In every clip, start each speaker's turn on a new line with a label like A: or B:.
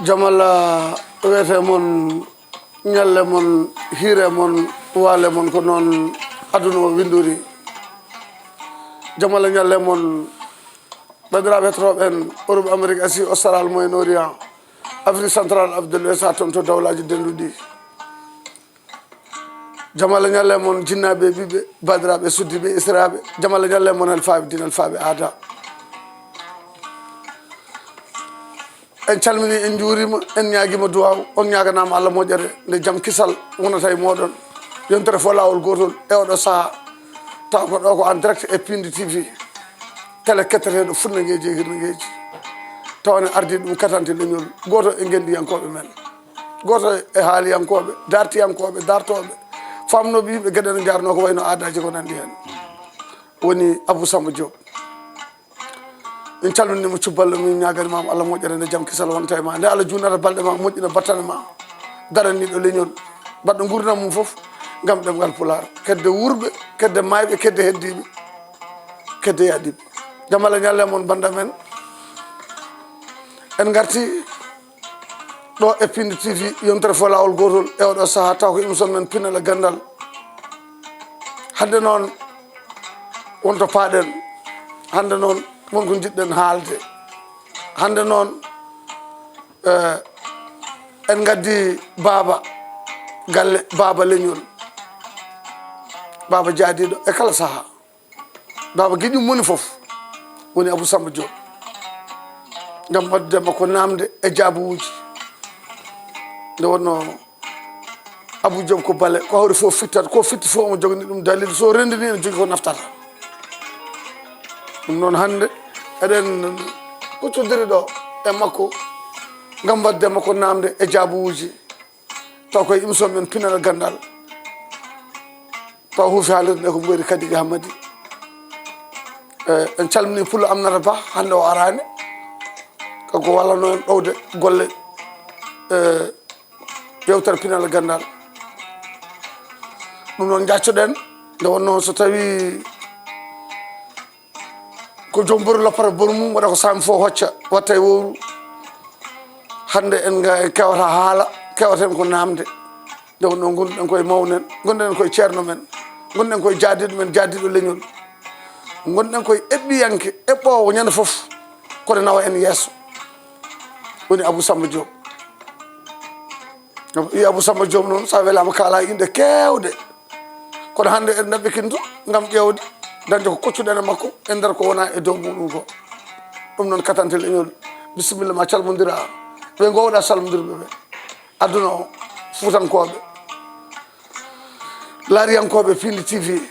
A: jamala wete mon nyalle mon hire mon wale mon ko non aduna winduri jamala nyalle mon badra betro en Europe Amerique Asie Australie Moyen-Orient Afrique centrale Abdul West to dawlaji dendudi jamala nyalle mon jinnabe bibe badrabe suddibe israbe jamala nyalle mon alfaabe dinal faabe ada en calmini en juurima en ñaagima duwaw on ñaganama Allah moƴere nde jaam kisal wonata e moɗon yontere fo lawol gotol e oɗo saaha taw ko ɗo ko en direct e Piindi TV télé ketteteɗo funnagueji e hirnagueji tawne ardi ɗum katante leñol goto e gendiyankoɓe men goto e haaliyankoɓe dartiyankoɓe dartoɓe famnoɓe yimɓe gueɗe no jarno ko wayno aadaji ko nandi hen woni Abou Samba DIOP min calminima cubballe min ñaganimama Allah moƴƴere nde jaam kisal wonta e ma nde Allah juunata balɗe ma moƴƴina battane ma daraniɗo leñol baɗɗo gurdam mum foof gam ɗemgal pulaar kedde wurɓe kedde mayɓe kedde heddiɓe kedde yaɗiɓe jaam Allah ñalle moon banda men en garti ɗo e Piindi TV yontere fo lawol gotol e oɗo saaha taw ko émission men Pinal e ganndal hande noon wonto paaɗen hande noon wonko jiɗɗen haalde hande noon en gaddi baaba galle baaba leñol baaba jaadiɗo e kala saaha baaba giƴum moni foof woni Abou Samba DIOP gam waddema ko namde e jaabuwuji nde wonno Abou DIOP ko bale ko hawri fof fittata ko fitti fof omo jogani ɗum dalil so rendini ene jogui ko naftata ɗum noon hande eɗen kuccodiri ɗo e makko gam waddema ko namde e jaabuwuji taw koye émission men Pinal e ganndal taw huufi haalirde nde ko ɓoyri Kadigi Hammadi en calmini Pullo Amnata Ba hande o arani kanko wallano en ɗowde golle yewtere Pinal e ganndal ɗum noon jaccoɗen nde wonno so tawi ko joom boru loppata boru mum waɗa ko sami fof hocca watta e wowru hande en kewata haala kewaten ko namde nde wonno gonɗen koye mawnen gonɗen koye ceerno men gonɗen koye jaadiɗo men jaadiɗo leñol gonɗen koye eɓɓiyanke eɓɓowo ñande foof kono nawa en yeeso woni Abou Samba DIOP wi Abou Samba DIOP noon sa welama kaala inde kewɗe kono hande en ɗaɓɓikinto gam ƴewde dañde ko koccuɗen e makko e nder ko wona e dow muɗum ko ɗum noon katante leñol bisimilla ma calmodira ɓe gowɗa salmodirɓe ɓe aduna o fuutankoɓe laariyankoɓe Piindi TV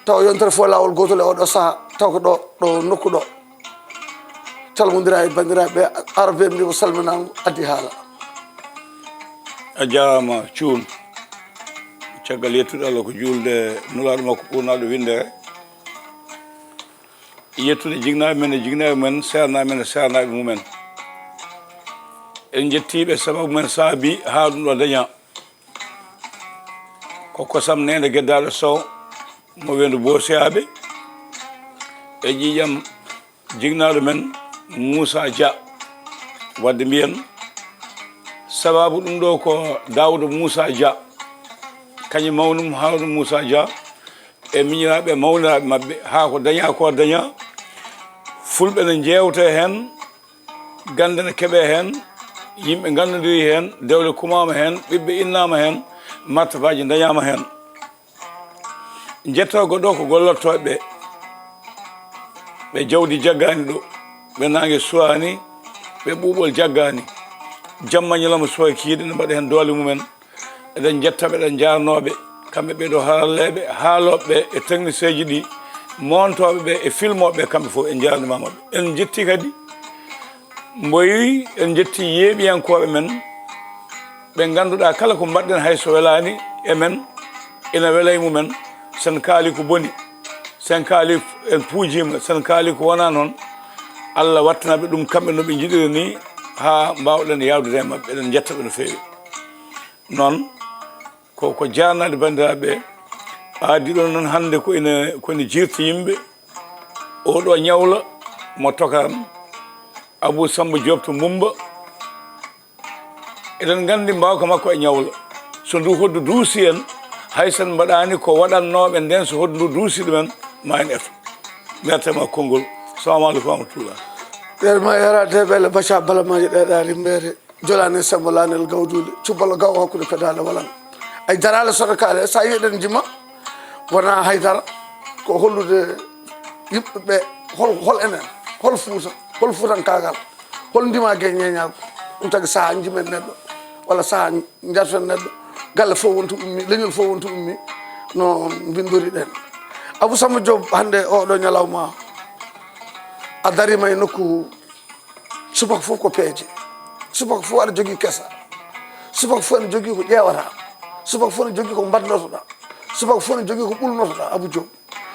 A: taw yontere fo lawol gotol e oɗo saaha taw ko ɗo nokku ɗo calmodira e bandiraɓe arabe mbi ko salminago addi haala
B: a jarama cuun caggal yettude Allah ko julde nulaɗo makko ɓurnaɗo windere yettude jignaɓe men e jignaɓe men sernaɓe men e sernaɓe mumen en jettiɓe sababu men saabi ha ɗum ɗo daña ko kosam nede gueddaɗo sow mo wendu bosiyaɓe e ƴiƴam jignaɗo men Moussa Dia wadde mbiyen sababu ɗum ɗo ko Daouda Moussa Dia kañum mawnum hawnu Moussa Dia e miñiraɓe mawniraɓe mabɓe ha ko daña ko daña fulɓe ne jewte hen gande ne keeɓe hen yimɓe gandodiri hen dewle kumama hen ɓiɓɓe innama hen martabaji dañama hen jettogo ɗo ko gollottoɓe ɓe jawdi jaggani ɗo ɓe nangue suwani ɓe ɓuuɓol jaggani jamma ñalawma suwa kiide ne mbaɗa hen doole mumen eɗen jettaɓe eɗen jarnoɓe kamɓe ɓeɗo haralleɓe haaloɓe e technicien ji ɗi montoɓe ɓe e filmoɓe kamɓe fof en jarnimamaɓe en jetti kadi mboyi en jetti yeeɓiyankoɓe men ɓe ganduɗa kala ko mbaɗɗen hayso welani e men ina weelay mumen sen kaali ko boni sen kaali en puujima sen kaali ko wona noon Allah wattanaɓe ɗum kamɓe no ɓe jiɗiri ni ha mbawɗen yawdude e mabɓe eɗen jettaɓe no feewi noon ko jarnade bandiraɓe aadi ɗon noon hande koine jirta yimɓe oɗo ñawla mo tokaram Abou Samba DIOP to Mumba eɗen gandi mbawka makko e ñawla so ndu hoddu duusi en haysan mbaɗani ko waɗannoɓe nden so hoddu ndu duusi ɗumen ma en eto mertema konngol salamu aleykum rahmatullah
A: ɓeerma yarade ɓeele baca balamaji ɗeɗari mbeere jolani sembo lanel gawdude cubbalo gaw hakkude pedale walan ay darale sodokale sa yiɗen jima wona haydara ko hollude yimɓeɓe hol enen hol fuutan kagal hol ndima gue ñeñago ɗum tagui saaha jimen neɗɗo walla saaha jarten neɗɗo galle fof wonto ummi leñol fof wonto ummi no bindori ɗen Abou Samba Diop hande oɗo ñalawma a darima e nokku subaka fof ko peeje subaka fof aɗa jogui kesa subaka fof ene jogui ko ƴewata subaka fof ene jogui ko mbadnotoɗa subaka fof ene jogui ko ɓulnotoɗa Abou Diop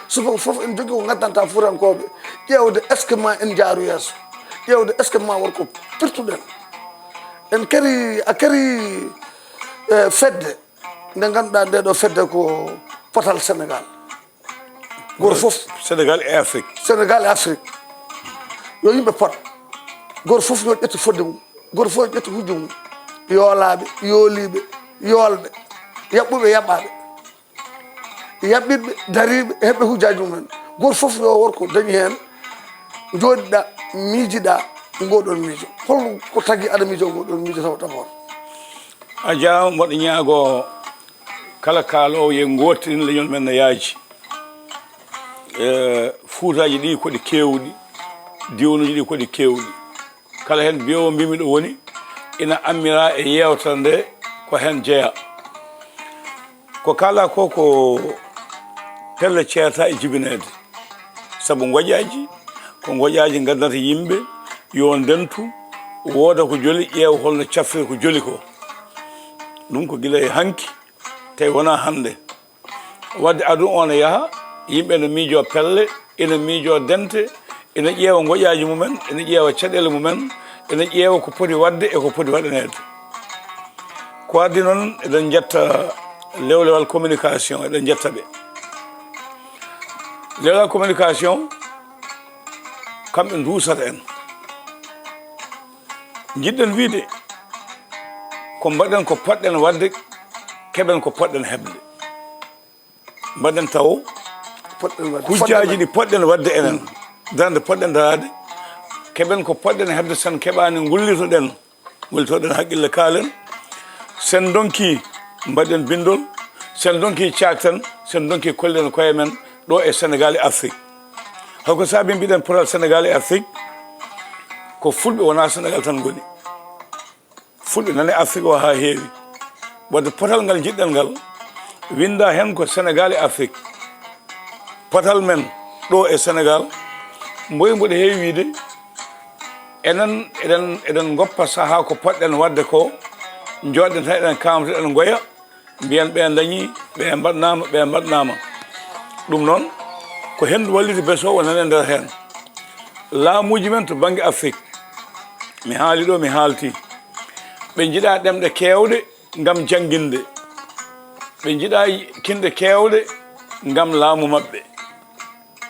A: subaka fof ene jogui ko gaddanta fuurankoɓe ƴewde est ce que ma en jaaru yesso ƴewde est ce que ma wonko pirtuɗen en kari a kari fedde nde ganduɗa nde ɗo fedde ko potal sénégal goto fof
B: sénégal e afrique
A: yo yimɓe pot goto fof yo ƴettu fodde mum goto fof yo ƴettu hujjo mum yoolaɓe yooliɓe yoolɓe yaɓɓuɓe yaɓɓaɓe yaɓɓiɓe dariɓe heɓɓe hujjaji mumen goto fof yo worko dañi hen jooɗiɗa miijiɗa ngoɗon miijo hol ko tagui aɗa miijo ngoɗon miijo taw d'abord
B: a jarama mboɗo ñaago kala kaalowo ye gottirin leñol men no yaaji fuutaji ɗi koɗi kewɗi diwanuji ɗi koɗi kewɗi kala hen mbiyowo mbimi ɗo woni ina ammira e yewtere nde ko hen jeeya ko kala ko pelle ceerata e jibinede saabu goƴaji ko goƴaji gaddata yimɓe yo ndentu wooda ko joli ƴeewa holno cafrir ko joli ko ɗum ko gila e hanki tawi wona hande wadde aduna o ne yaaha yimɓe ne miijo pelle ene miijo dente ene ƴeewa goƴaji mumen ene ƴeewa caɗele mumen ene ƴeewa ko poti wadde e ko poti waɗanede ko addi noon eɗen jetta lewlewal communication eɗen jetta ɓe lewlewal communication kamɓe duusata en jiɗɗen wiide ko mbaɗen ko poɗɗen wadde keɓen ko poɗɗen heɓde mbaɗen taw hujjaji ɗi poɗɗen wadde enen darde poɗɗen darade keɓen ko poɗɗen heɓde sen keɓani gullitoɗen haqqille kaalen sen donki mbaɗen bindol sen donki cakten sen donki kollen koye men ɗo e sénégal e afrique holko saabi mbiɗen potal sénégal e afrique ko fulɓe wona sénégal tan goni fulɓe nane afrique o ha heewi wadde potal ngal jiɗɗen ngal winda hen ko sénégal e afrique potal men ɗo e sénégal mboyi mboɗo heewi wiide enen eɗen goppa saaha ko poɗɗen wadde ko joɗɗen tan eɗen kamata eɗen goya mbiyen ɓe dañi ɓe mbaɗnama ɗum noon ko hendu wallide besowo nane nder hen laamuji men to banggue afrique mi haali ɗo mi haalti ɓe jiiɗa ɗemɗe kewɗe ngam jangguinde ɓe jiiɗa kinɗe kewɗe ngam laamu mabɓe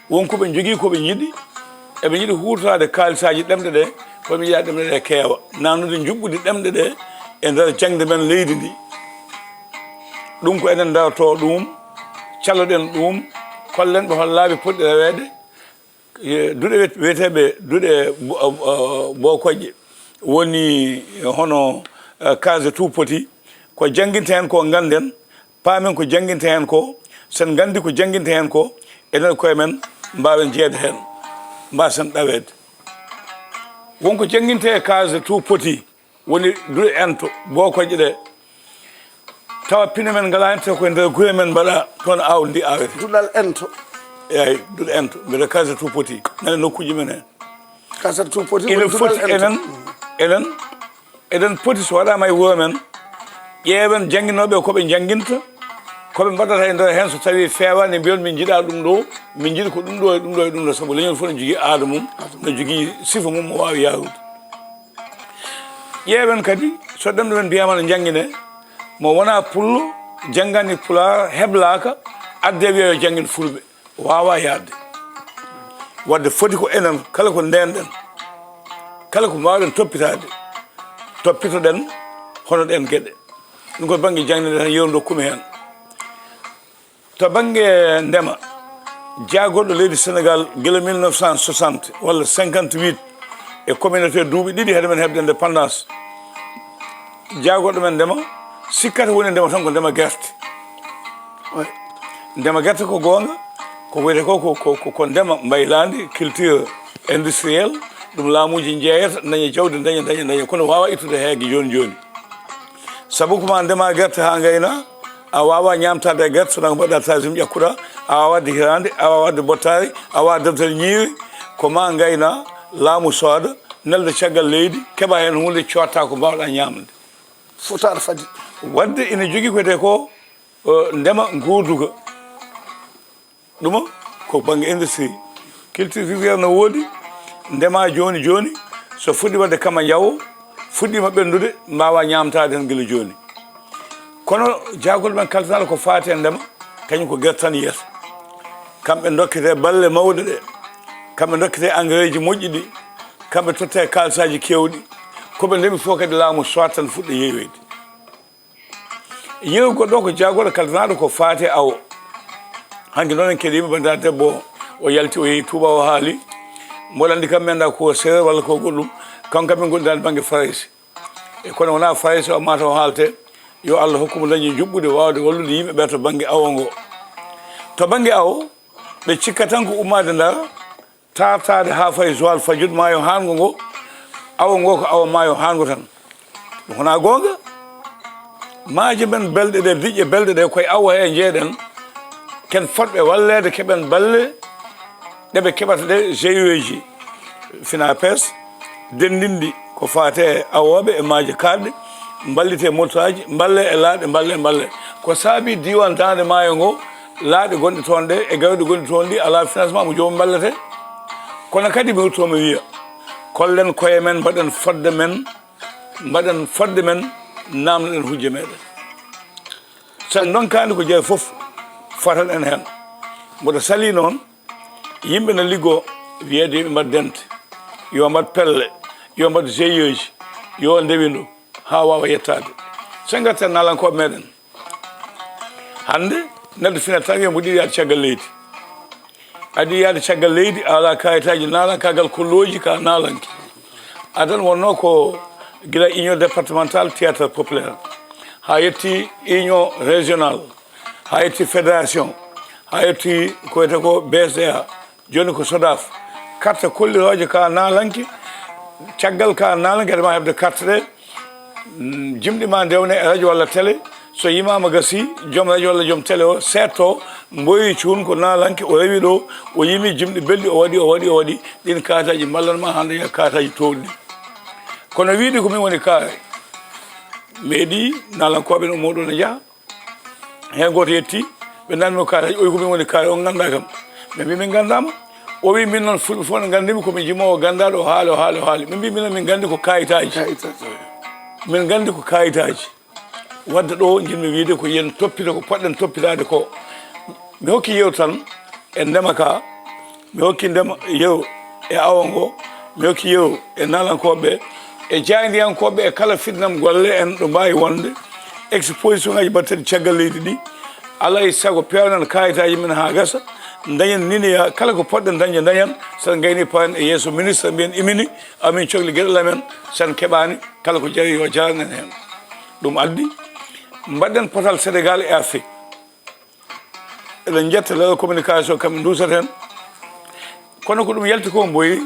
B: wonko ɓe jogui koɓe jiiɗi eɓe jiiɗi hurtade kaalisaji ɗemɗe ɗe koɓe jiiɗa ɗemɗe ɗe keewa nanude juɓɓude ɗemɗe ɗe e nder jangde men leydi ndi ɗum ko enen darto ɗum calloɗen ɗum kollen ɓe hol laaɓi poɗɗi rewede duɗe wiyeteɓe duɗe bokoƴƴe woni hono case tout petit ko jangguinte hen ko ganden paamen ko jangguinte hen ko sen gandi ko jangguinte hen ko enen koye men mbawen jeede hen mbasen ɗawede wonko jangguinte e case tout petit woni duɗe ento bokoƴƴe ɗe tawa pine men ngala hen taw koye nder guure men mbaɗa toon awdi ndi awete
A: duɗal ento
B: eyyi duɗe ento mbiɗa case tout petit nane nokkuji men hen
A: case tout petit
B: ene foti eɗen poti so waɗama e wuuro men ƴeewen jangguinoɓe koɓe jangguinta koɓe mbaɗata e nder hen so tawi fewani mbiyon min jiiɗa ɗum ɗo min jiiɗi ko ɗum ɗo e ɗum ɗo e ɗum ɗo saabu leñol fof ne jogui aada mum ne jogui sifa mum mo wawi yawude ƴeewen kadi so ɗemɗo men mbiyama ne jangguine mo wona pullo janggani pulaar heblaka adde wiya yo janggin fulɓe wawa yaadde wadde foti ko enen kala ko ndenɗen kala ko mbawɗen toppitade toppitoɗen hono ɗen geɗe ɗum ko banggue jangde tan yeru dokkumi hen to banggue ndema jaagoɗo leydi Sénégal guila 1960 walla 58 e communauté duuɓi ɗiɗi heɗe men heɓde indépendance jaagoɗo men ndema sikkata woni ndema tan ko ndema guerte ndema guerte ko goonga ko wiyete ko ndema mbaylandi culture industriel ɗum laamuji jeeyata daña jawdi daña kono wawa ittude heege joni joni sabu koma ndema guerte ha gayna a wawa ñamtade e guerte sona ko mbaɗɗa tasum ƴakkuɗa a wawa wadde hirande a wawa wadde bottari a wawa deftere ñiiwi ko ma gayna laamu sooda nelde caggal leydi keɓa hen hunde cotta ko mbawɗa ñamde
A: fotaɗo fadi
B: wadde ina jogui koyete ko ndema guurduga ɗuma ko banggue industrie culture vivrière no woodi ndema joni joni so fuɗɗi wadde kama jawo fuɗɗima ɓendude mbawa ñamtade hen guila joni kono jagol men kaltanaɗo ko faati e ndema kañum ko guerte tan yiyata kamɓe dokkete balle mawɗe ɗe kamɓe dokkete engrais ji moƴƴi ɗi kamɓe totte kalisaji kewɗi koɓe ndemi fof kadi laamu soit tan fuɗɗo yeeyoyde yewgo ɗo ko jagoɗo kaltanaɗo ko faati awo hanki noon en keeɗima bandiraɗo debbo o yalti o yeehi Touba o haali mboɗo andi kam menda ko séréer walla ko goɗɗum kanko kam min gonɗinani banggue faraysi e kono wona faraysi o mata o haalte yo Allah hokkumo dañi juɓɓude wawde wallude yimɓeɓe to banggue awo ngo to banggue awo ɓe cikka tan ko ummade ndar tartade ha fayi Joal Fadiouth maayo hango ngo awo ngo ko awo maayo hango tan ɗum wona gonga maaje men belɗe ɗe diƴƴe belɗe ɗe koye awo he jeeɗen ken fotɓe wallede keɓen balle ɗeɓe keɓata ɗe GIE ji FINAPES dendindi ko fate awoɓe e maaje kaɗɗe ballite motoaji balle e laaɗe balle ko saabi diwan dande maayo ngo laaɗe gonɗe toon ɗe e gawɗe gonɗe toon ɗi ala financement mo jomum ballete kono kadi mi wurtomi wiya kollen koye men mbaɗen fodde men namdoɗen hujje meɗen sen donkani ko jeeya foof fotan en hen mboɗo sali noon yimɓe no liggo wiyede yimɓe mbaɗ dente yo mbaɗ pelle yo mbaɗ GIE ji yo ndewindu ha wawa yettade sen garten nalankoɓe meɗen hande neɗɗo fina tan mo ɗiɗi yaade caggal leydi adi yaade caggal leydi ala kayitaji nalankagal kolloji ka nalanki adan wonno ko guila union départemental théâtre populaire ha yetti union régional ha yetti fédération ha yetti ko wiyete ko BCA joni ko SODAF carte kolliroje ka nalanki caggal ka nalanki adama hebde carte ɗe jimɗima ndewne e radio walla télé so yimama gasi joom radio walla joom télé o setto mboyi cuun ko nalanki o rewi ɗo o yimi jimɗi belɗi o waɗi ɗin kataji ballanma hande ya kataji towɗi kono wiide ko min woni kaare meeɗi nalankoɓe no moɗon ne jaaha hen goto yetti ɓe nanno kataji oyi ko min woni kaare on ganda kam ɓe mbi min gandama o wi min noon fulɓe fof ne gandimi komi jimowo gandaɗo o haali min mbi minen min gandi ko kayitaji min gandi ko kayitaji wadde ɗo jinmi wiide ko yen toppita ko poɗɗen toppitade ko mi hokki yew tan e ndema ka mi hokki ndema yew e awo ngo mi hokki yew e nalankoɓe e jaydiyankoɓe e kala fitnam golle en ɗo mbawi wonde exposition ngaji mbatteɗi caggal leydi ɗi alay saago pewnen kayitaji men ha gasa dañen niniya kala ko poɗɗen dañde dañen sen gayni pawen e yeeso ministre mbiyen imini amin cohli gueɗel amen sen keɓani kala ko jari yo jaranen hen ɗum addi mbaɗɗen potal Sénégal e Afrique eɗen jetta leɗa communication kamɓe dusat hen kono ko ɗum yalti ko mboyi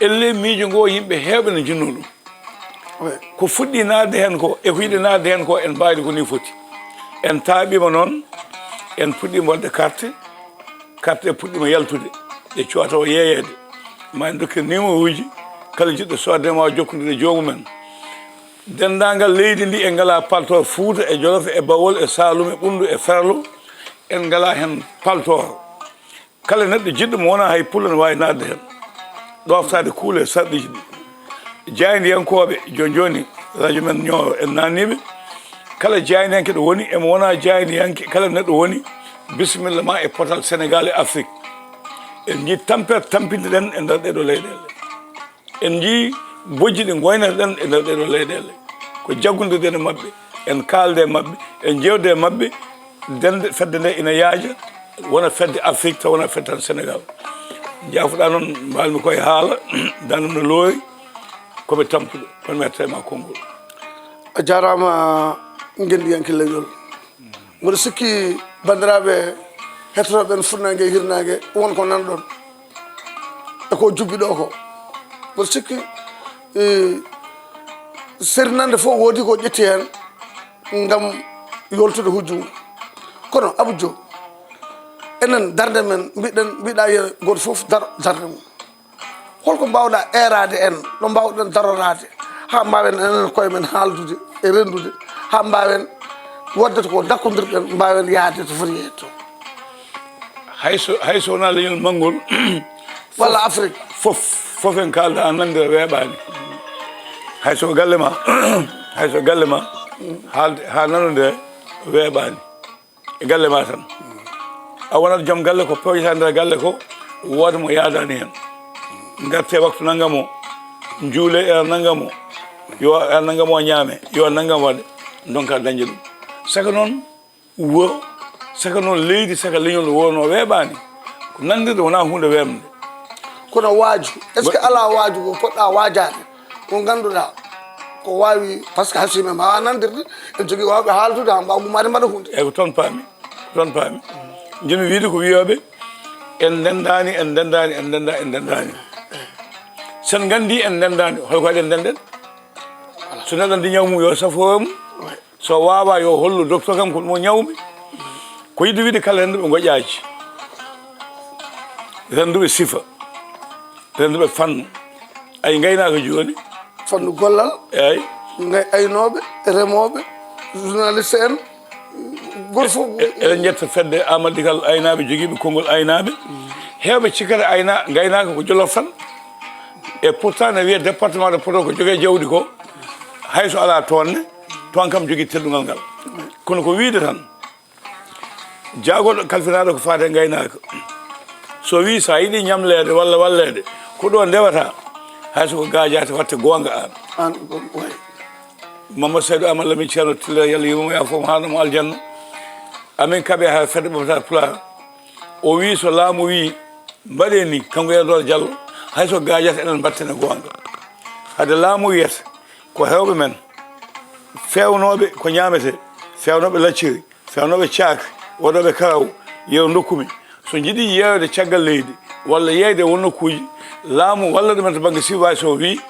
B: elle miijo ngo yimɓe hewɓe ne jinno ɗum ko fuɗɗi nadde hen ko e ko yiɗi nadde hen ko en mbawi ko ni foti en taaɓima noon en puɗɗima wadde carte ɗe puɗɗima yaltude ɗe cuwata o yeeyede ma en dokkir numéro uji kala jiɗɗo sodde ma jokkodire jomumen dendagal leydi ndi en ngala paltor Fouta e Jolof e Bawol e Saloum e Ɓundu e Ferlo en ngala hen paltor kala neɗɗo jiɗɗo mo wona hay pulla ne wawi nadde hen ɗoftade kuule e sarɗiji ɗi jaydiyankoɓe joni radio men ñooro en nanniɓe kala jaydiyanke ɗo woni emo wona jaydiyanke kala neɗɗo woni bisimilla ma e potal Sénégal e Afrique en jii tampere tampinde ɗen e nder ɗeɗo leyɗele en jii bojji ɗi goynata ɗen e nder ɗeɗo leyɗele ko jaggunde e mabbe en kalde mabbe en jewde mabbe dende fedde nde ina yaaja wona fedde Afrique taw wona fedde tan Sénégal jaafuɗa noon mbalmi koye haala danum no looyi koɓe tampuɗo kono mi ettema konngol
A: a jarama gendiyanke leñol mboɗo sikki bandiraɓe hettotoɓe en funnague hirnague wonko nanɗon eko jubbi ɗo ko mboɗo sikki serinande fof woodi ko ƴetti hen gam yoltude hujjumu kono Abou Diop enen darde men mbiɗa yo goto foof daro darde mum holko mbawɗa erade en no mbawɗen darorade ha mbawen enen koye men haaldude e rendude ha mbawen waddete ko dakkodirɗen mbawen yaade to foti yeetto
B: hayso wona leñol manngol
A: walla Afrique
B: fof en kalda an nandira weeɓani hayso galle ma haalde ha nanude weeɓani e galle ma tan a wonat joom galle ko pewjata nder galle ko wooda mo yaadani hen garte waktu naggam o juule e naggam o yo e naggam o ñaame yo naggam waɗe donka dañde ɗum saka noon wo saka noon leydi saka leñol wono weeɓani ko nandirde wona hunde wemde
A: kono waaju est ce que ala waaju ko poɗɗa waajade ko ganduɗa ko wawi par ce que hasime mbawa nandirde en jogui wawɓe haaldude ha mbawa gumade mbaɗa hunde
B: eyyi ko toon paami jimi wiide ko wiyoɓe en dendani sen gandi en dendani holko waɗi en denden so neɗɗo andi ñawmum yo safoyum so wawa yo hollu docteur kam ko ɗum o ñawmi ko yiɗi wiide kala renduɓe goƴaji renduɓe sifa renduɓe fannu ay gaynaka joni
A: fannu gollal
B: eyyi
A: aynoɓe remoɓe journaliste en goto fof
B: eɗen jetta fedde Amadou Kal aynaɓe joguiɓe konngol aynaɓe hewɓe cikkata gaynaka ko Jolof tan e pourtant ne wiye département de Podor ko jogui jawdi ko hayso ala tonne toon kam jogui teddugal ngal kono ko wiide tan jaagoɗo kalfinaɗo ko fate gaynaka so wi sa yiiɗi ñamlede walla wallede ko ɗo ndewata hayso ko gajate watte gonga
A: an
B: Mamadou Seydou Amadou Lamine Ceerno Tile yalla yimomo ya fof haanamo aljanna amin kaɓe ha fedde ɓamata Pulaar o wi so laamu wi mbaɗe ni kanko Edouard Diallo hayso gajata enen battene gonga hade laamu wiyata ko hewɓe men fewnoɓe ko ñamete fewnoɓe lacciri fewnoɓe caakri waɗoɓe karaw yew dokkumi so jiiɗi yewde caggal leydi walla yeyde won nokkuji laamu walla ɗumen to banggue situation wi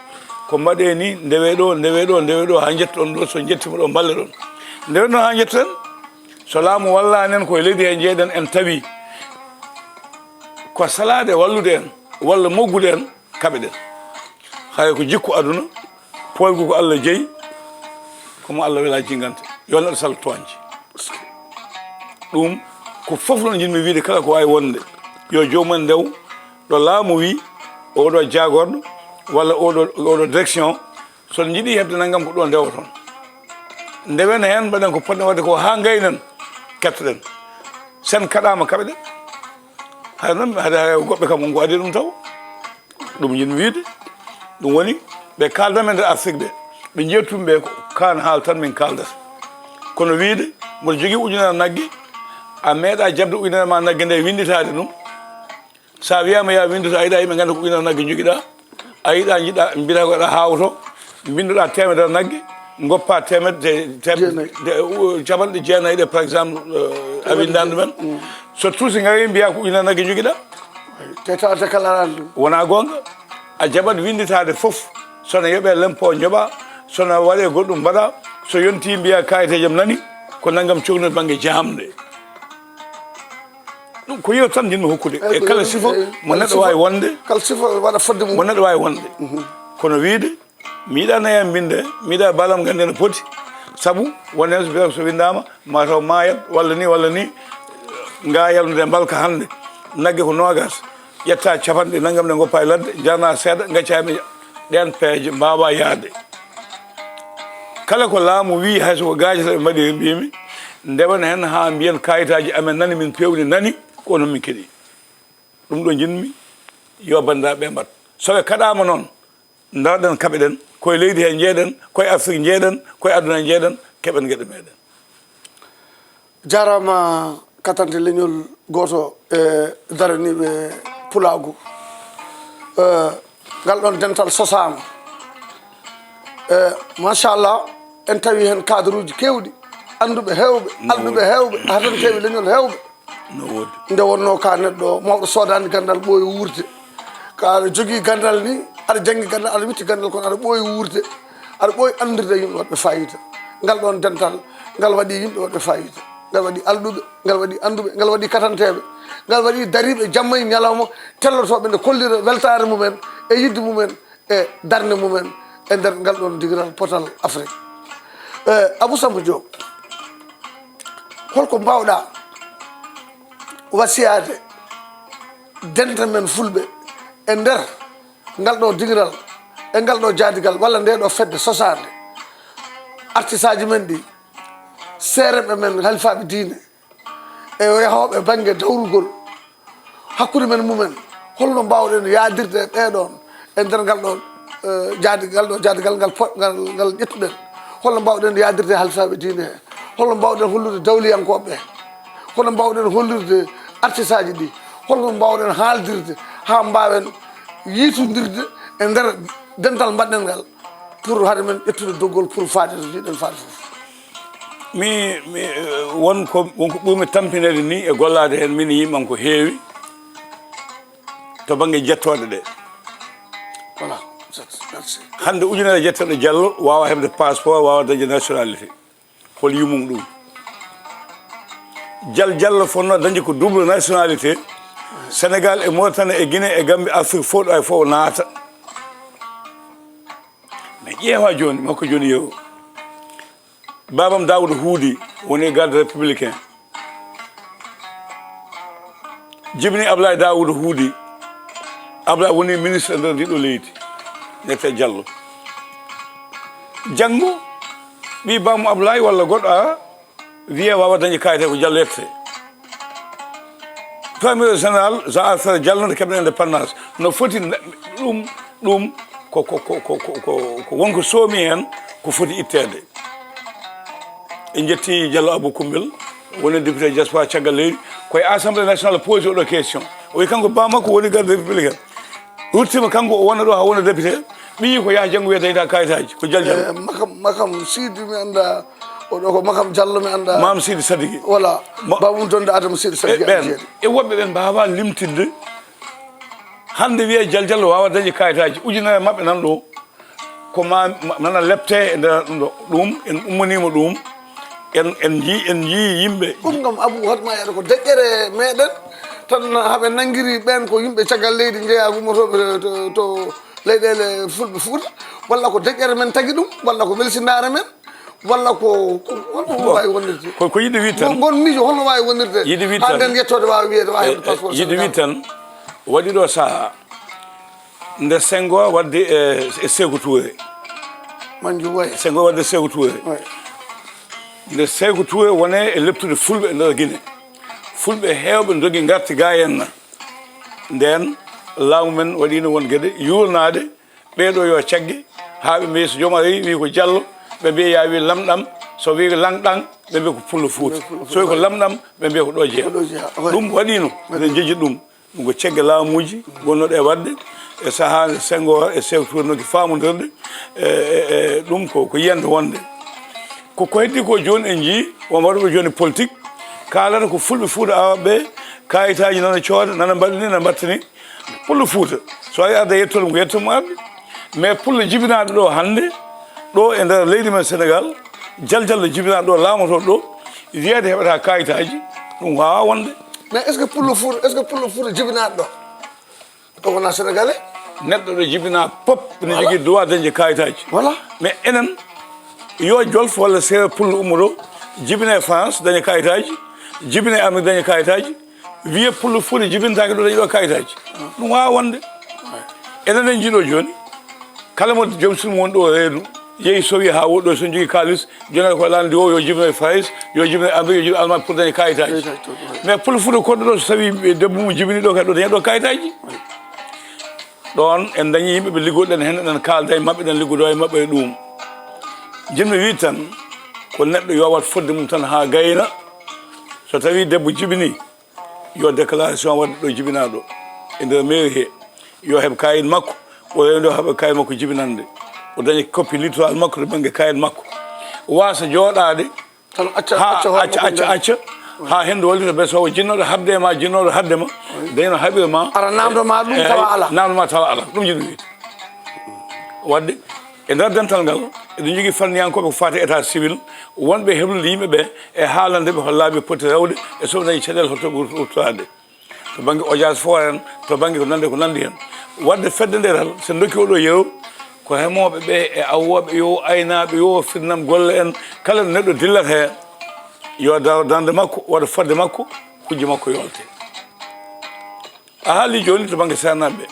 B: ko mbaɗe ni ndewe ɗo ha jettoɗon ɗo so jettima ɗo balle ɗon ndewe ɗon ha jettoɗen so laamu wallani en koye leydi he jeeɗen en tawi ko salade wallude en walla moggude en kaɓeɗen hay ko jikku aduna poygu ko Allah jeeyi komo Allah wela jinganta yo neɗɗo sal toñje ɗum ko fof noon jinmi wiide kala ko wawi wonde yo jomumen ndew ɗo laamu wi oɗo jagorɗo walla oɗo direction son jiiɗi hebde naggam ko ɗo ndewa toon ndewen hen mbaɗen ko poɗɗen wadde ko ha gaynen kettoɗen sen kaɗama kaɓeɗen hay noon hade goɓɓe kam onko adi ɗum taw ɗum jinmi wiide ɗum woni ɓe kaldame nder Afrique ɓe jettumi ɓe kan haal tan min kaldata kono wiide mboɗo jogui ujunere naggue a meeɗa jabde ujunere ma naggue nde winditade ɗum sa wiyama ya windito a yiiɗa yimɓe ganda ko ujunere naggue joguiɗa a yiiɗa jiiɗa mbiyata ko aɗa hawto binduɗa temedere naggue goppa capanɗe jeenayyi ɗe par exemple a windani ɗumen so tuusi gari mbiya ko ujunere naggue joguiɗa
A: tetawata kala aɗa ɗum
B: wona gonga a jaɓat winditade foof sono yooɓe lempo joɓa sono waɗe goɗɗum mbaɗa so yonti mbiya kayitejam nani ko naggam cohnude banggue jamde ɗum ko yiyo tan jinmi hokkude e kala sifa mo neɗɗo wawi wonde
A: kala sifa waɗa fodde mum
B: mo neɗɗo wawi wonde kono wiide mi yiiɗa nayam binde mi yiiɗa balam gande no poti saabu wonen so windama mataw mayat walla ni nga yalnude mbalka hande naggue ko nogas ƴetta capanɗe naggam ɗe goppa e ladde jarna seeɗa gaccami ɗen peeje mbawa yaade kala ko laamu wi hayso ko gajata ɓe mbaɗi mbimi ndewana hen ha mbiyen kayitaji amen nani min pewni nani ko noon min keeɗi ɗum ɗo jinmi yo bandiraɓe mbat soɓe kaɗama noon ndaɗen kaɓeɗen koye leydi he jeeɗen koye Afrique jeeɗen koye aduna jeeɗen keɓen gueɗe meɗen.
A: jarama katante leñol goto e daraniɓe pulagu ngal ɗon dental sosama machallah en tawi hen cadre uji kewɗi anduɓe hewɓe alɗuɓe hewɓe hatanteɓe leñol hewɓe nde wonno ka neɗɗo mawɗo sodani gandal ɓooyi wurde ka aɗa jogui gandal ni aɗa janggi gandal aɗa witti gandal kono aɗa ɓooyi wurde aɗa ɓooyi andirde yimɓe waɗɓe fayida ngal ɗon dental ngal waɗi yimɓe waɗɓe fayida ngal waɗi alɗuɓe ngal waɗi anduɓe ngal waɗi katanteɓe ngal waɗi dariɓe jamma e ñalawma tellotoɓe nde kollira weltare mumen e yidde mumen e darde mumen e nder ngal ɗon digiral potal Afrique. Abou Samba Diop holko mbawɗa wasiyade denta men fulɓe e nder ngal ɗo digiral e ngal ɗo jaadigal walla nde ɗo fedde sosade artiste aji men ɗi seereɓe men halifaɓe diine e yahoɓe banggue dawrugol hakkude men mumen holno mbawɗen yadirde e ɓeɗon e nder ngal ɗo jaadigal ngal ƴettuɗen holno mbawɗen yadirde e halifaɓe diine he holno mbawɗen hollude dawliyankoɓe ɓe holno mbawɗen hollirde artiste aji ɗi holno mbawɗen haaldirde ha mbawen yiitodirde e nder dental mbaɗɗen ngal pour haade men ƴettude doggol pour faade to jiɗen faade foof.
B: mi wonko ɓurmi tampinede ni e gollade hen min yimɓam ko heewi to banggue jettoɗe ɗe.
A: Voilà, merci.
B: hande ujunere jettoɗo Diallo wawa hebde passeport wawa dañde nationalité hol yumum ɗum Diallo fonno dañde ko double nationalité Sénégal e Mauritanie e Guinée e Gambie Afrique fof ɗo ay fof naata mais ƴeewa joni makko joni yew babam Daouda Houdi woni garde républicain jibini Ablaye Daouda Houdi Ablaye woni ministre e nder ndiɗo leydi nete Diallo janggo ɓi bammo Ablaye walla goɗɗo a wiye wawa dañde kayite ko Diallo yette premier général Jean Alfred Diallo nde keɓen indépendance no foti ɗum ko wonko soomi hen ko foti ittede en jetti Diallo Abou Kumbel woni député diaspora caggal leydi koye assemblée nationale posé oɗo question o wi kanko bamakko woni garde républicain wurtima kanko o wona ɗo ha wona député ɓiyi ko yaha janggo wiya dayta kayitaji ko Diallo
A: makam Sidi mi anda oɗo ko makam Diallo mi anda
B: mam Sidi Sadiki
A: voilà bamum donde Adama Sidi Sadiki
B: ɓen e woɓɓe ɓen mbawa limtinde hande wiye Diallo wawa dañde kayitaji ujunere mabɓe nan ɗo ko nana lepte e nder ɗum en ummanima ɗum en jii yimɓe
A: ɗum kam Abou hatma yaɗa ko deƴƴere meɗen tan haaɓe nanguiri ɓen ko yimɓe caggal leydi jeeya ummotoɓe to leyɗele fulɓe Fouta walla ko deƴƴere men tagui ɗum walla ko welsinare men walla ko holno wawi wonirde
B: ko yiɗi wi tan
A: gon miijo holno wawi wonirde
B: yiɗi wi
A: ha
B: tan
A: nden yettode wawi wiyede wawi hebde passeport
B: yiɗi wi tan waɗi ɗo saaha nde Senghor wadde e Sékou Touré
A: manjum way
B: Senghor wadde Sékou Touré nde Sékou Touré wone e leptude fulɓe e nder Guinée fulɓe hewɓe jogui garti ga henna nden laamu men waɗino won gueɗe yurnade ɓeɗo yo caggue ha ɓe mbi so joom ari wi ko Diallo ɓe mbi ya wi lamɗam so wi ko langɗan ɓe mbi ko Pullo Fouta so wi ko lamɗam ɓe mbi ko ɗo jeeya ɗum waɗino eɗen jeeji ɗum ko ceggue laamuji gonnoɗe e wadde e saaha nde Senghor e Sékou Touré noki famodirde e ɗum ko yiyande wonde ko heddi ko joni en jii won waɗuɓe joni politique kalata ko fulɓe Fouta awaɓe kayitaji nana cooda nana mbaɗini nana mbattani Pullo Fouta so ari arde yettode ko yettomo arde mais Pullo jibinaɗo ɗo hande ɗo e nder leydi men Sénégal Diallo jibinaɗo ɗo laamotoɗo ɗo wiyede heɓata kayitaji ɗum wawa wonde
A: mais est ce que Pullo Fouta jibinaɗo ɗo o wona sénégalais
B: neɗɗo ɗo jibina pop ne jogui droit dañde kayitaji
A: voilà
B: mais enen yo Jolf walla Seeɗa Pullo ummo ɗo jibine France daña kayitaji jibine Amérique daña kayitaji wiye Pullo Fouta jibintaki ɗo dañi ɗo kayitaji ɗum wawa wonde enen en jiiɗo joni kala mo joom suudu woni ɗo reedu yeehi sowi ha woɗɗo son jogui kalis jonata ko lande o yo jibine France yo jibine Amérique yo jibine Allemagne pour daña kayitaji mais Pullo Fouta koɗɗo ɗo so tawi debbo mum jibini ɗo kadi ɗo daña ɗo kayitaji ɗon en dañi yimɓe ɓe liggoɗen hen eɗen kalda e maɓɓe ɗen liggodo e maɓɓe e ɗum jinmi wi tan ko neɗɗo yo wat fodde mum tan ha gayna so tawi debbo jibini yo déclaration wadde ɗo jibinaɗo e nder mairie he yo heɓ kayit makko o yo heɓa kayit makko jibinande o dañi copie littoral makko to banggue kayit makko wasa joɗade
A: tan
B: acca ha hende wallita ɓe so jinnoɗo habde e ma jinnoɗo hadde ma dayno haɓire ma
A: ara namdoma ɗum tawa ala
B: namdoma tawa ala ɗum jiɗmi wiide wadde e nder dental ngal eɗen jogui fanniyankoɓe ko fati état civil wonɓe heblude yimɓeɓe e haalandeɓe hollaɓe poti rewde e soɓe dañi caɗele hoto urtade to banggue audience fo en to banggue ko nandi hen wadde fedde nde tal so dokki oɗo yeeru ko hemoɓe ɓe e awoɓe yo aynaɓe yo firnam golle en kala ɗo neɗɗo dillata he yo dande makko waɗa fodde makko kujje makko yolte a haali joni to banggue sernaɓe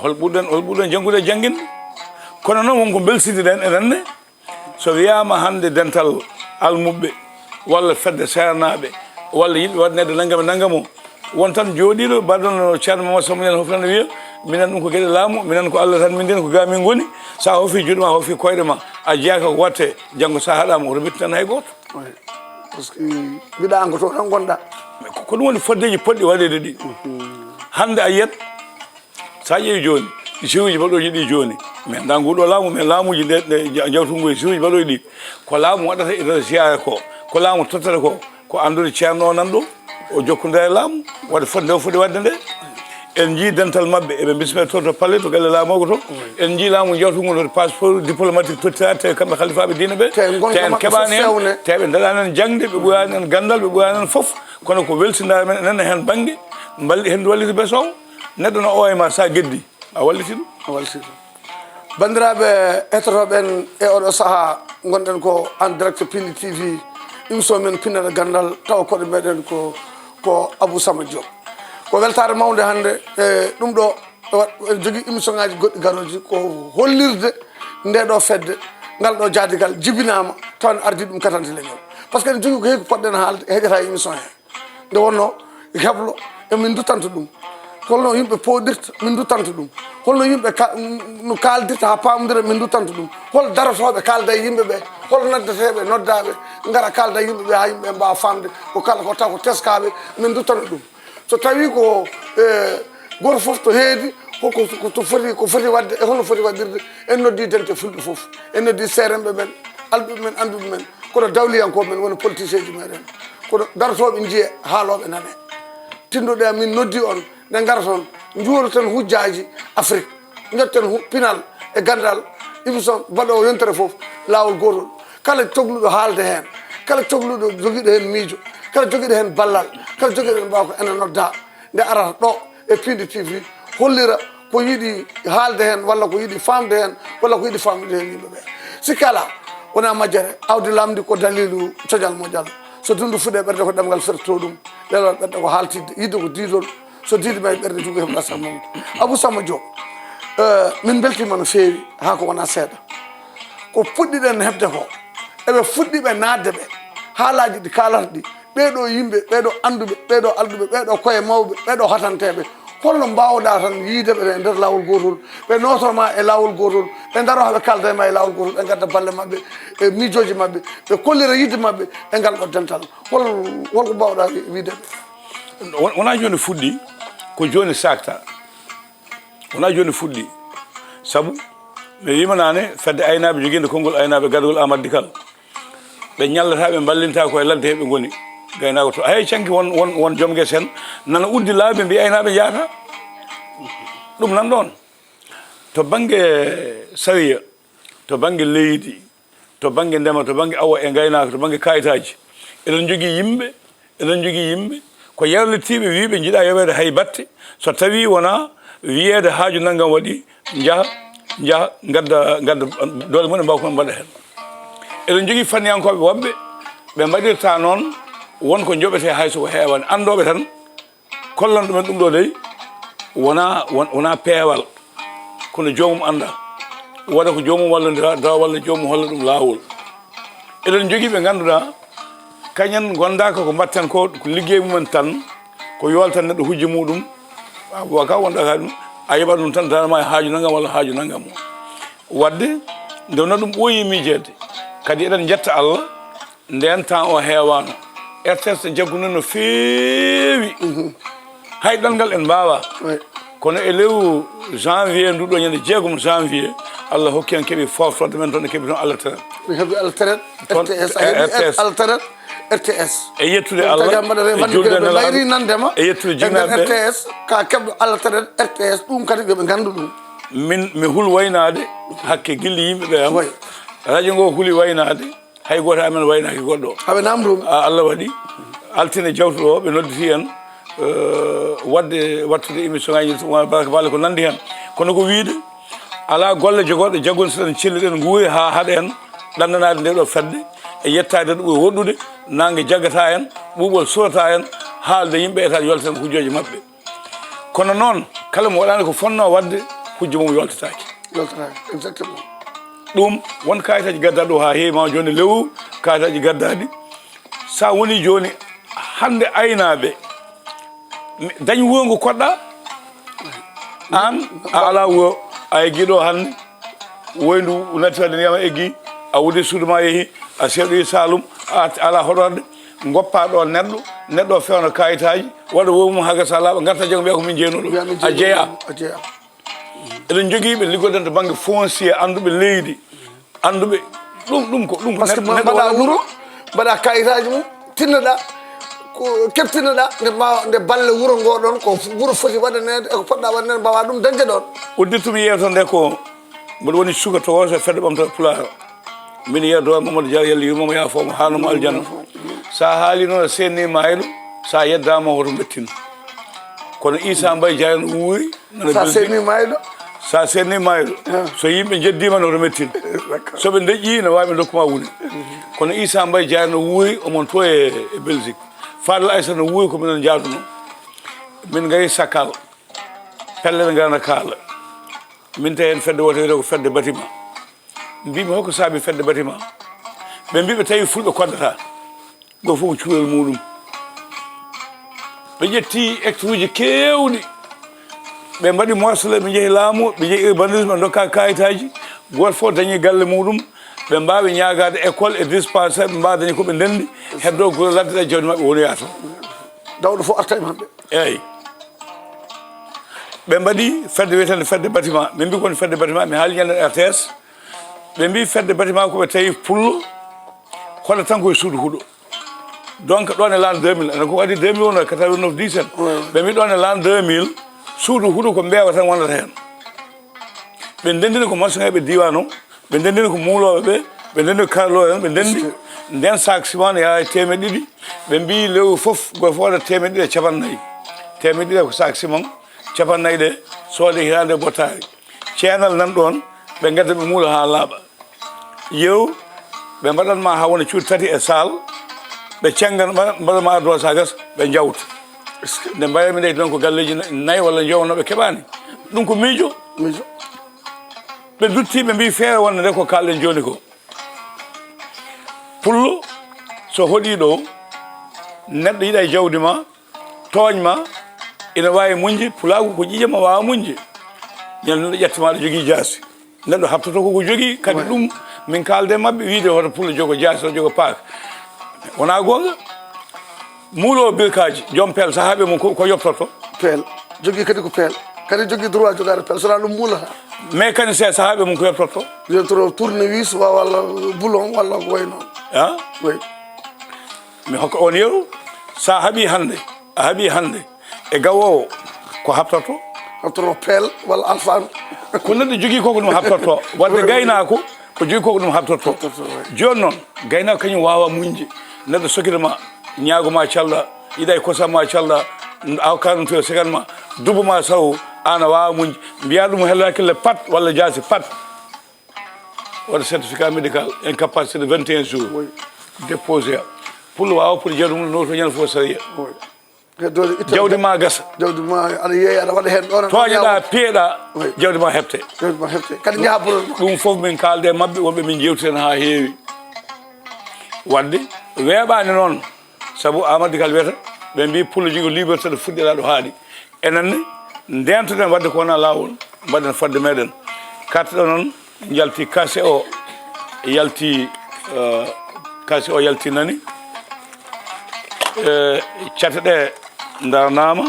B: hol ɓurɗen janggude e jangguinde kono noon wonko belsidiɗen enenne so wiyama hande dental almuɓe walla fedde sernaɓe walla yimɓe waɗanede naggam e naggam o won tan jooɗiɗo mbaɗono ceerno Mamadou Samba en hofnano wiya minen ɗum ko gueɗe laamu minen ko Allah tan min ndin ko ga min goni sa hoofi juuɗe ma hoofi koyɗe ma a jeyaka ko watte janggo sa haɗama oto metti tan hay goto
A: par ce que mbiɗa ngo to tan gonɗa
B: ko ɗum woni foddeji poɗɗi waɗede ɗi hande a yiyat sa ƴeewi joni siwuji mbaɗoji ɗi joni mais nda nguɗo laamu mais laamuji ɗe jawtungu e siwuji mbaɗoji ɗi ko laamu waɗata e nder siyara ko laamu tottata ko andude ceerno o nan ɗo o jokkude e laamu waɗa fodde nde foti wadde nde en jii dental mabɓe eɓe bisme to palle to galle laamogo to en jii laamu jawtugu to passeport diplomatique tottirade tawi kamɓe halifaɓe diine ɓe te en keɓani hen te ɓe daɗani hen jangde ɓe ɓoyani hen gandal ɓe ɓoyani hen foof kono ko weltidare men nenne hen banggue balli hen walliti besowo neɗɗo no o e ma sa gueddi a walliti ɗum
A: a walliti ɗum bandiraɓe hettotoɓen e oɗo saaha gonɗen ko en direct Piindi TV émission men Pinal gandal tawa koɗe meɗen ko Abou Samba DIOP ko weltare mawde hande e ɗum ɗo en jogui émission ngaji goɗɗi garoji ko hollirde ndeɗo fedde ngal ɗo jaadigal jibinama taw en ardi ɗum katante leñol par ce que en jogui ko heewi poɗɗen haalde heeƴata émission he nde wonno heblo emin duttanto ɗum holno yimɓe poɗirta min duttanto ɗum holno yimɓe no kaldirta ha pamodira min duttanto ɗum hol darotoɓe kalda e yimɓeɓe hol noddateɓe noddaɓe gara kalda e yimɓeɓe ha yimɓeɓe mbawa famde ko kala ko taw ko teskaɓe min duttano ɗum so tawi ko goto foof to heedi ko foti wadde e holno foti waɗirde en noddi dente fulɓe foof en noddi serenɓe ɓen alɓuɓe men anduɓe men kono dawliyankoɓe men woni politicien ji meɗen kono darotoɓe jiiye haaloɓe nane tinduɗe min noddi on nde gara toon juuroten hujjaji Afrique jetten Pinal e gandal émission mbaɗo yontere foof lawol gotol kala cohluɗo haalde hen kala cohluɗo joguiɗo hen miijo kala joguiɗo hen ballal kala joguiɗo hen mbawa ko ene nodda nde arata ɗo e Piindi TV hollira ko yiiɗi haalde hen walla ko yiiɗi famde hen walla ko yiiɗi famde hen yimɓeɓe sikala wona majjere awdi lamdi ko dalilu coñal moƴƴal so dundu fuɗe ɓerde ko ɗemgal ferto ɗum lelol ɓerde ko haaltidde yidde ko diidol so diidi ma ɓerde jogi heɓɗa sammamde Abou Samba DIOP min beltima no feewi ha ko wona seeɗa ko puɗɗiɗen hebde ko eɓe fuɗɗiɓe nadde ɓe haalaji ɗi kalata ɗi ɓeɗo yimɓe ɓeɗo anduɓe ɓeɗo alduɓe ɓeɗo koye mawɓe ɓeɗo hatanteɓe holno mbawɗa tan yiideɓe e nder lawol gotol ɓe notoroma e lawol gotol ɓe daro haɓe kalda e ma e lawol gotol ɓe gadda balle mabɓe e miijoji mabɓe ɓe kollira yidde mabɓe e ngal ɗo dental holko mbawɗa wiideɓe
B: wona joni fuɗɗi ko joni sakta wona joni fuɗɗi saabu ɓe wimanane fedde aynaɓe joguinde konngol aynaɓe gadgol amaddi kal ɓe ñallata ɓe ballinta koye ladde heɓe goni gaynako to hay canki won joom guese en nana uddi laabi mbi aynaɓe jaata ɗum nan ɗon to banggue sariya to banggue leydi to banggue ndema to banggue awa e gaynaka to banggue kayitaji eɗen jogui yimɓe ko yarlitiɓe wiɓe jiiɗa yowede hay batte so tawi wona wiyede haaju naggam waɗi jaaha gadda doole mumen mbaw ko mbaɗa hen eɗen jogui fanniyankoɓe wobɓe ɓe mbaɗirta noon wonko joɓete hayso ko heewani andoɓe tan kollan ɗumen ɗum ɗo dey wona peewal kono joomum anda waɗa ko joomum wallodira dawa walla joomum holla ɗum laawol eɗen jogui ɓe ganduɗa kañen gondaka ko mbatten ko liggey mumen tan ko yoltan neɗɗo hujji muɗum waka wonɗa ka ɗum a yeɓat ɗum tan darama e haaju nangam walla haaju nangam o wadde nde wonno ɗum ɓooyi miijede kadi eɗen jetta Allah nden temps o heewano RTS jagguno no feewi hay ɗanngal en mbawa kono e lew janvier nduɗo ñande 6 janvier Allah hokki en keeɓi foftorde men toon ne keeɓi toon Allah teret
A: heɓi Allah teret RTS Allah teret RTS
B: e yettude Allah e julde
A: layri nandema
B: e yettude jinnaɓe
A: RTS ka keɓɗo Allah teret RTS ɗum kadi yoɓe gandu ɗum
B: min mi hul waynade hakke gilli yimɓeɓe am radio ngo huli waynade hay goto amen waynaki goɗɗo haɓe namdomi Allah waɗi altine jawtuɗo o ɓe nodditi en wadde wattude émission ngaji baraka balle ko nandi hen kono ko wiide ala golle jogoɗe jaggon so ɗen celli ɗen guuri ha haɗa en ɗannanade nde ɗo fedde e yettade ɗo ɓuuri woɗɗude nangue jaggata en ɓuuɓol surata en haalde yimɓe etade yoltaten hujjoji mabɓe kono noon kala mo waɗani ko fonno wadde hujjo mum yoltataki
A: exactement
B: ɗum won kayitaji gaddaɗi ɗo ha heewi ma joni lew kayitaji gaddaɗi sa woni joni hande aynaɓe dañ wuro ngo koɗɗa an a ala wuro a eggiɗo hande woyndu nattade ndiyam eggi a wudi suudu ma yeehi a seeɗoyi salum a ala hoɗorde goppa ɗo neɗɗo fewna kayitaji waɗa wuro mum haga sa laaɓa garta jango mbiya ko min jeynuɗo a jeeya eɗen joguiɓe liggoɗen to banggue foncier anduɓe leydi anduɓe ɗum ko
A: par ce que mbaɗa wuro mbaɗa kayitaji mum tinnoɗa ko keptinoɗa nde balle wuro ngoɗon ko wuro foti waɗanede eko poɗɗa waɗanede mbawa ɗum dañde ɗon
B: udditumi yewto nde ko mboɗo woni suka to so fedde ɓamta PULAAR min yeydo Mamadou Diallo yalla yurmomo yaafomo haalnomo aljanna sa haali noon a senni mayɗo sa yeddama hoto bettin kono Issa Mbaye Diaye no wuuri
A: sa senni mayɗo
B: sa senni mayɗo so yimɓe jeddima no hoto mettin soɓe deƴƴi ne wawi ɓe dokkuma wuuri kono Issa Mbaye Diaye no wuuri omon to e Belgique Fadel Aïssa no wuuri ko minen jaaduno min gari Sakal pellel garana kaala min tawi hen fedde woto wiyete ko fedde bâtiment mbimi hokko saabi fedde bâtiment ɓe mbiɓe tawi fulɓe koddata ɗo fof ko cuurel muɗum ɓe ƴetti hectares uji kewɗi ɓe mbaɗi morcelé ɓe jeehi laamu ɓe jeehi urbanisme ɓe dokka kayitaji goto fof dañi galle muɗum ɓe mbawi ñagade école et dispensaire ɓe mbawi dañi koɓe ndendi heddo gure ladde ɗe jawdi mabɓe wonoya to
A: dawɗo fof arta e mabɓe
B: eyyi ɓe mbaɗi fedde wiyetende fedde bâtiment ɓe mbi koni fedde bâtiment mi haali ñanden RTS ɓe mbi fedde bâtiment koɓe tawi pullo hoɗa tan koye suudu huuɗo donc ɗon e l'an 2000 ene ko waɗi 2009 89 10 en ɓe mbi ɗon e l'an 2000 suudu huuɗo ko mbeewa tan wonata hen ɓe ndendini ko maçon ɓe diwan o ɓe ndendini ko muuloɓe ɓe ndendini ko karloɓe en ɓe ndendi nden sac ciment ne yaha 200 ɓe mbi lewru foof goto fof waɗa 250 200 ko sac ciment 50 ɗe soode hirande bottari ceenal nan ɗon ɓe gadda ɓe muulo ha laaɓa yew ɓe mbaɗanma ha wona cuuɗi tati e sal ɓe cengan mbaɗanma ardoa sagas ɓe jawta nde mbayami nde ɗon ko galleji 4 walla jownoɓe keɓani ɗum ko miijo ɓe dutti ɓe mbi feere wonde nde ko kalɗen joni ko pullo so hoɗi ɗo neɗɗo yiɗa e jawdi ma tooñma ina wawi muñde pulaagu ko ƴiƴama wawa muñde ñande neɗɗo ƴettima ɗo jogui jaasi neɗɗo habtoto koko jogui kadi ɗum min kalde mabɓe wiide hoto pullo jogo jaasi o jogo paaka wona gonga muulo birkaji joom peel sahaɓe mum ko yoptoto
A: peel jogui kadi ko peel kadi jogui droit jogade peel sona ɗum muulata
B: mécanicien sahaɓe mum ko yoptoto
A: yoptoto tournevis walla boulon walla ko way noon
B: a
A: oui
B: mi hokka on yeru sa haaɓi hande a haaɓi hande e gawowo ko habtoto
A: habtoto peel walla alfanu
B: ko neɗɗo jogui koko ɗum habtoto wadde gaynako ko jogui koko ɗum habtoto joni noon gaynako kañum wawa muñde neɗɗo sokidema ñagoma calɗa yiɗa e kosamma calɗa awkaɗum to siganma dubuma saw ana wawa muñde mbiya ɗum hello hakkille pat walla jaasi pat waɗa certificat médical incapacité de 21 jours déposé pour wawa pour jawdi mum no to ñande fof saria jawdi ma gasa
A: jawdi ma aɗa yeeya aɗa waɗa hen ɗon
B: toñeɗa piyeɗa jawdi ma heɓte
A: jawdi ma heɓte kadi jaaha
B: ɗum foof min kalde mabɓe wonɓe min jewtiten ha heewi wadde weeɓani noon saabu Amadou Kal wiyata ɓe mbi pullo jogi liberté ɗo fuɗɗira ɗo haaɗi enenne ndentuden wadde ko wona lawol mbaɗen fadde meɗen carte ɗo noon jalti kase o yalti kase o yaltinani cate ɗe darnama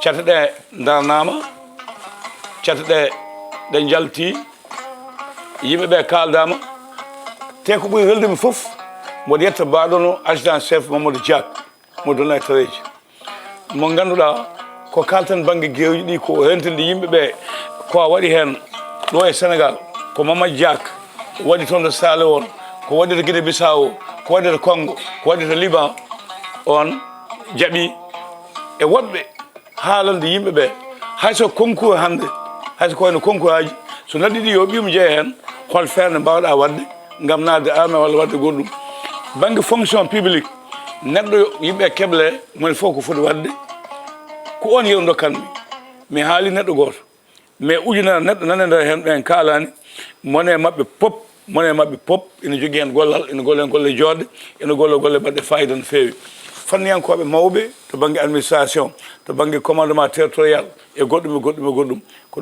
B: cate ɗe darnama cate ɗe jalti yimɓeɓe kaldama te ko ɓuri weldemi foof mboɗo yetta mbaɗono adjudant chef Mamadou Diak mo donna tareji mo ganduɗa ko kalten banggue gewji ɗi ko rentinde yimɓeɓe ko waɗi hen ɗo e Sénégal ko Mamadou Diak waɗi toon to Sale on ko waɗi to Guinée Bissau ko waɗi to Congo ko waɗi to Liban on jaaɓi e woɓɓe haalande yimɓeɓe hayso concours hande hayso ko wayno concours aji so neɗɗo ɗi yo ɓimo jeeya hen hol feere nde mbawɗa wadde gam nadde armé walla wadde goɗɗum banggue fonction publique neɗɗo yimɓe keble moni fof ko foti wadde ko on yeru dokkanmi mi haali neɗɗo goto mais ujunere neɗɗo nane nder hen ɓen kalani mone mabɓe pop ina jogui hen gollal ina golle hen golle jodde ina golle mbaɗɗe fayida no fewi fanniyankoɓe mawɓe to banggue administration to banggue commandement territorial e goɗɗum ko ɗum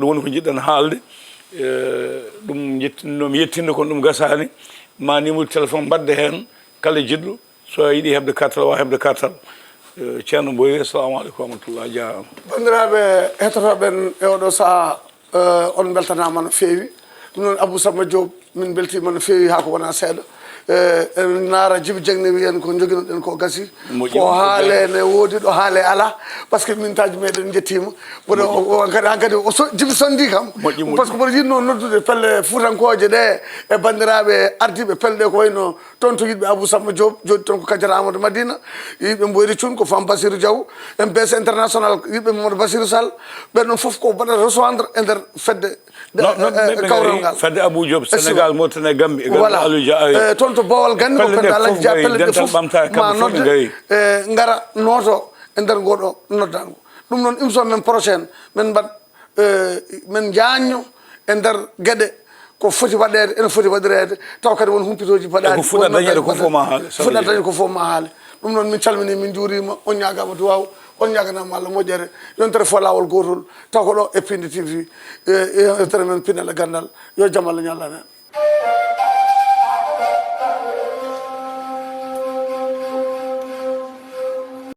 B: woni ko jiɗɗen haalde ɗum jettinnomi yettinde kono ɗum gasani ma numéro téléphone mbadde hen kala jiɗɗo so yiiɗi hebde kartal wawa hebde kartal ceerno Boyi assalamu aleykum warahmatullah jarama
A: bandiraɓe hettotoɓen e oɗo saaha on beltanama no fewi ɗum noon Abou Samba DIOP min beltima no fewi ha ko wona seeɗa en naara Djiby Dieng ne wiyen ko joguinoɗen ko gasi ko haale ne woodi ɗo haale ala par ce que min taji meɗen jettima boɗo kadi Djiby sondi kam par ce que mboɗo yinno noddude pelle fuutankoje ɗe e bandiraɓe ardiɓe pelle ɗe ko wayno toon to yiɗɓe Abou Samba DIOP joni toon ko Kadiata Amadou Madina yiɓe Mboyri Thioune ko Fam Bassirou Diaw MPS international yiɓe Mamadou Bassirou Sall ɓen ɗon foof ko mbaɗa rejoindre e nder fedde kawral ngal
B: fedde Abou DIOP Sénégal Mauritanie Gambie
A: voilà toon to Bawol Gandi ko penda alaji ja pelle ɗe foof ma nodde ngara noto e nder ngoɗo noddango ɗum noon émission men prochaine men mbaɗ men jañño e nder gueɗe ko foti waɗede ene foti waɗirede taw kadi won humpitoji mbaɗaɗi
B: fuɗɗa dañede ko fof ma haale
A: fuɗɗa dañede ko fof ma haale ɗum noon min calmini min juurima on ñagama duwaw on ñaganama Allah moƴƴere yontere fo lawol gotol taw ko ɗo e Piindi TV yontere men Pinal e ganndal yo jaam Allah ñallan hen